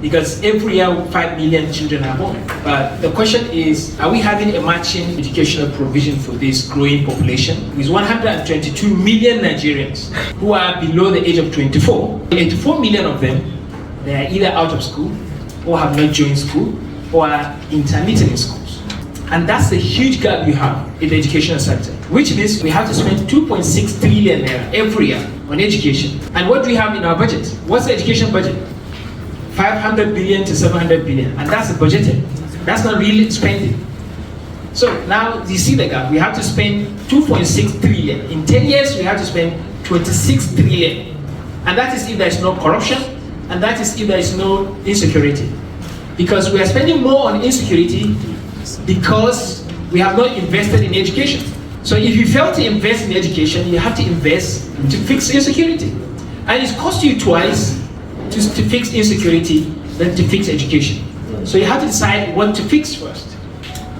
because every year 5 million children are born. But the question is, are we having a matching educational provision for this growing population? With 122 million Nigerians who are below the age of 24, 84 million of them, they are either out of school or have not joined school or are intermittent in schools. And that's a huge gap you have in the educational sector, which means we have to spend 2.6 trillion naira every year on education. And what do we have in our budget? What's the education budget? 500 billion to 700 billion, and that's budgeted. That's not really spending. So now you see the gap. We have to spend 2.6 trillion. In 10 years, we have to spend 26 trillion. And that is if there is no corruption, and that is if there is no insecurity. Because we are spending more on insecurity because we have not invested in education. So if you fail to invest in education, you have to invest to fix insecurity. And it costs you twice to fix insecurity than to fix education. So you have to decide what to fix first.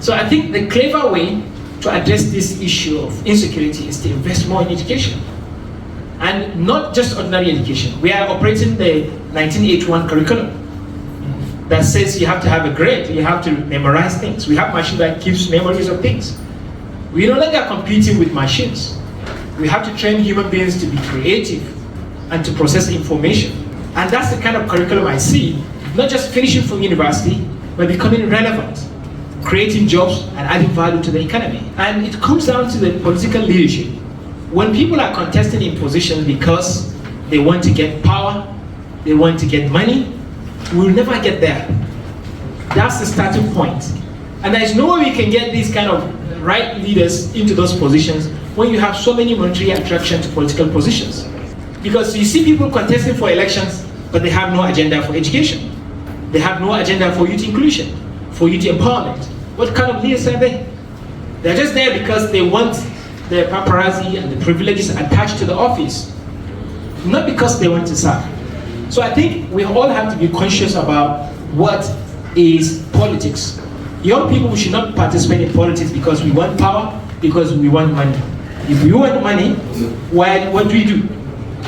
So I think the clever way to address this issue of insecurity is to invest more in education. And not just ordinary education. We are operating the 1981 curriculum that says you have to have a grade, you have to memorize things. We have machines that keeps memories of things. We no longer competing with machines. We have to train human beings to be creative and to process information. And that's the kind of curriculum I see, not just finishing from university, but becoming relevant, creating jobs and adding value to the economy. And it comes down to the political leadership. When people are contesting in positions because they want to get power, they want to get money, we'll never get there. That's the starting point. And there's no way we can get these kind of right leaders into those positions when you have so many monetary attraction to political positions. Because you see people contesting for elections, but they have no agenda for education. They have no agenda for youth inclusion, for youth empowerment. What kind of leaders are they? They're just there because they want the paparazzi and the privileges attached to the office, not because they want to serve. So I think we all have to be conscious about what is politics. Young people should not participate in politics because we want power, because we want money. If we want money, what do?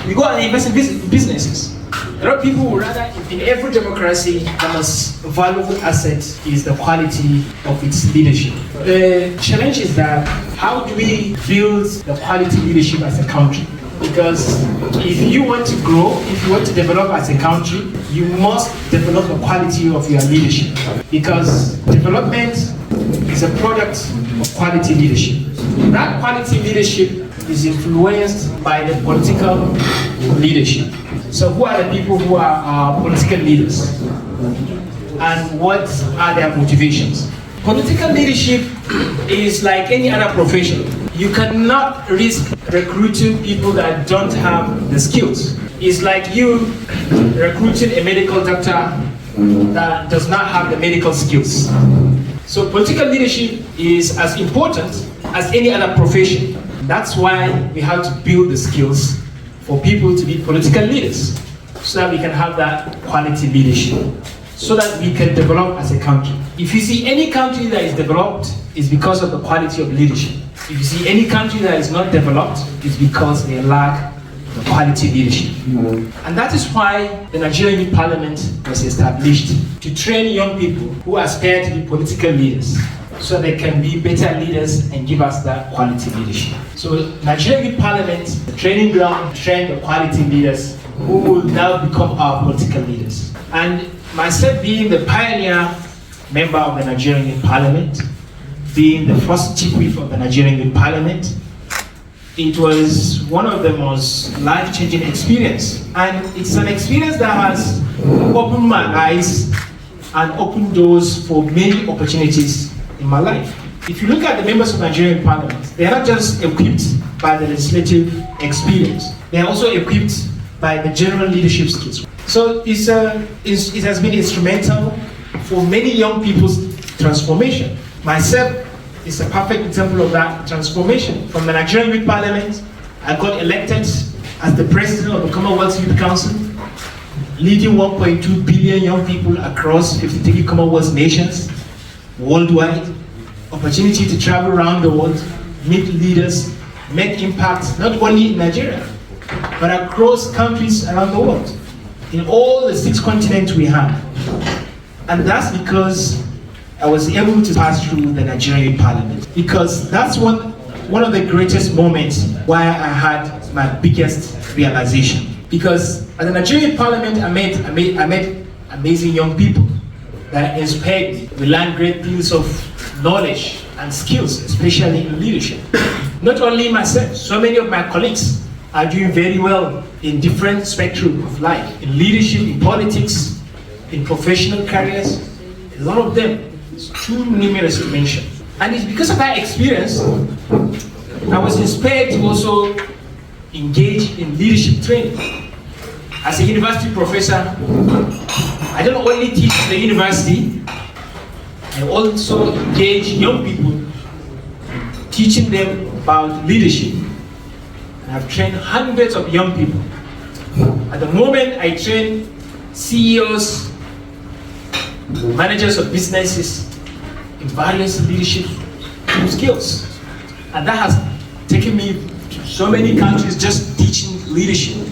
We go and invest in businesses. A lot of people would rather, in every democracy, the most valuable asset is the quality of its leadership. The challenge is that how do we build the quality leadership as a country? Because if you want to grow, if you want to develop as a country, you must develop the quality of your leadership. Because development is a product of quality leadership. That quality leadership is influenced by the political leadership. So who are the people who are our political leaders? And what are their motivations? Political leadership is like any other profession. You cannot risk recruiting people that don't have the skills. It's like you recruiting a medical doctor that does not have the medical skills. So political leadership is as important as any other profession. That's why we have to build the skills for people to be political leaders, so that we can have that quality leadership, so that we can develop as a country. If you see any country that is developed, it's because of the quality of leadership. If you see any country that is not developed, it's because they lack the quality leadership. And that is why the Nigerian Youth Parliament was established, to train young people who aspire to be political leaders, so they can be better leaders and give us that quality leadership. So Nigerian Youth Parliament, the training ground, to train the quality leaders who will now become our political leaders. And myself being the pioneer member of the Nigerian Youth Parliament, being the first chief whip of the Nigerian Youth Parliament, it was one of the most life-changing experience. And it's an experience that has opened my eyes and opened doors for many opportunities in my life. If you look at the members of Nigerian Parliament, they are not just equipped by the legislative experience, they are also equipped by the general leadership skills. So it has been instrumental for many young people's transformation. Myself is a perfect example of that transformation. From the Nigerian Youth Parliament, I got elected as the president of the Commonwealth Youth Council, leading 1.2 billion young people across 53 Commonwealth nations, worldwide, opportunity to travel around the world, meet leaders, make impact not only in Nigeria, but across countries around the world, in all the 6 continents we have. And that's because I was able to pass through the Nigerian Youth Parliament. Because that's one of the greatest moments where I had my biggest realization. Because at the Nigerian Youth Parliament, I met amazing young people that inspired me. We learned great deals of knowledge and skills, especially in leadership. Not only myself, so many of my colleagues are doing very well in different spectrum of life, in leadership, in politics, in professional careers. A lot of them, it's too numerous to mention. And it's because of that experience, I was inspired to also engage in leadership training. As a university professor, I don't only teach at the university, I also engage young people, teaching them about leadership. And I've trained hundreds of young people. At the moment, I train CEOs, managers of businesses in various leadership skills. And that has taken me to so many countries just teaching leadership.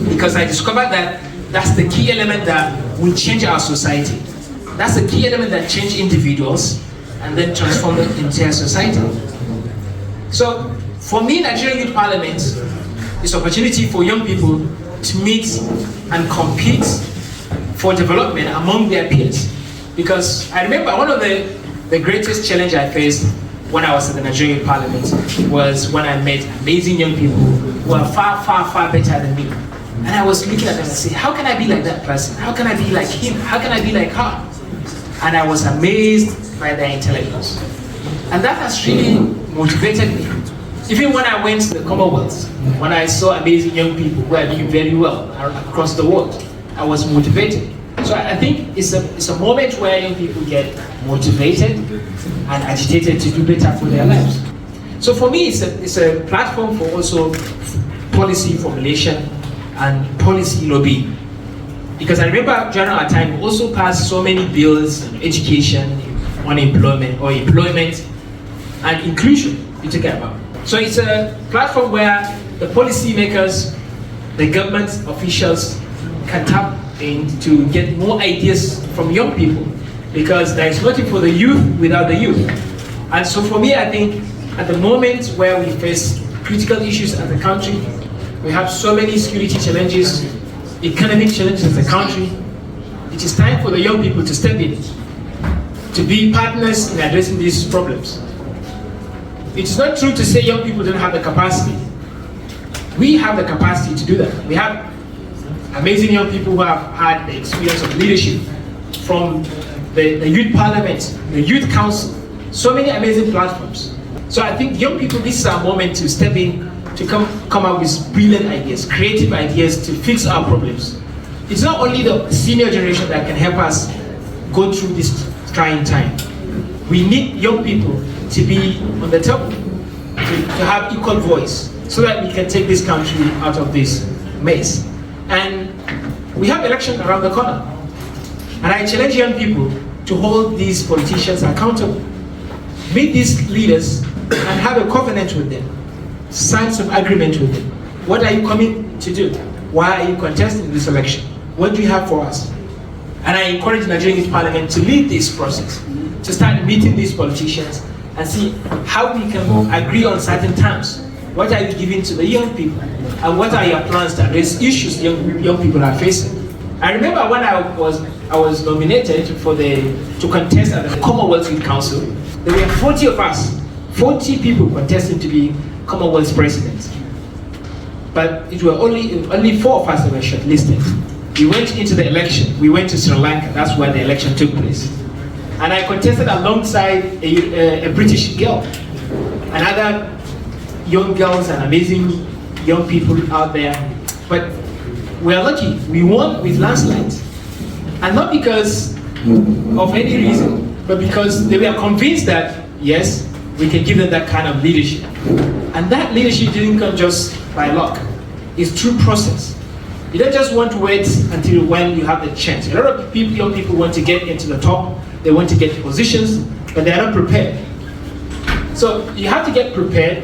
Because I discovered that that's the key element that will change our society. That's the key element that changes individuals and then transform the entire society. So for me, Nigerian Youth Parliament is an opportunity for young people to meet and compete for development among their peers. Because I remember one of the greatest challenge I faced when I was in the Nigerian Youth Parliament was when I met amazing young people who are far, far, far better than me. And I was looking at them and saying, how can I be like that person? How can I be like him? How can I be like her? And I was amazed by their intelligence. And that has really motivated me. Even when I went to the Commonwealth, when I saw amazing young people who are doing very well across the world, I was motivated. So I think it's a moment where young people get motivated and agitated to do better for their lives. So for me, it's a platform for also policy formulation and policy lobbying. Because I remember during our time, we also passed so many bills on education, unemployment, or employment, and inclusion we talk about. So it's a platform where the policy makers, the government officials can tap in to get more ideas from young people, because there is nothing for the youth without the youth. And so for me, I think at the moment where we face critical issues as a country, we have so many security challenges, economic challenges as a country, it is time for the young people to step in, to be partners in addressing these problems. It's not true to say young people don't have the capacity. We have the capacity to do that. We have amazing young people who have had the experience of leadership from the Youth Parliament, the Youth Council, so many amazing platforms. So I think young people, this is our moment to step in, to come up with brilliant ideas, creative ideas to fix our problems. It's not only the senior generation that can help us go through this trying time. We need young people to be on the top, to have equal voice, so that we can take this country out of this mess. And we have election around the corner. And I challenge young people to hold these politicians accountable. Meet these leaders and have a covenant with them. Sign some agreement with them. What are you coming to do? Why are you contesting this election? What do you have for us? And I encourage the Nigerian Youth Parliament to lead this process, to start meeting these politicians and see how we can agree on certain terms. What are you giving to the young people? And what are your plans to address issues young people are facing? I remember when I was nominated to contest at the Commonwealth Youth Council, there were 40 of us, 40 people contesting to be Commonwealth president. But it were only 4 of us that were shortlisted. We went into the election. We went to Sri Lanka. That's where the election took place. And I contested alongside a British girl, and other young girls and amazing young people out there. But we are lucky. We won with landslides. And not because of any reason, but because they were convinced that, yes, we can give them that kind of leadership. And that leadership didn't come just by luck. It's through process. You don't just want to wait until when you have the chance. A lot of people, young people want to get into the top, they want to get positions, but they are not prepared. So you have to get prepared.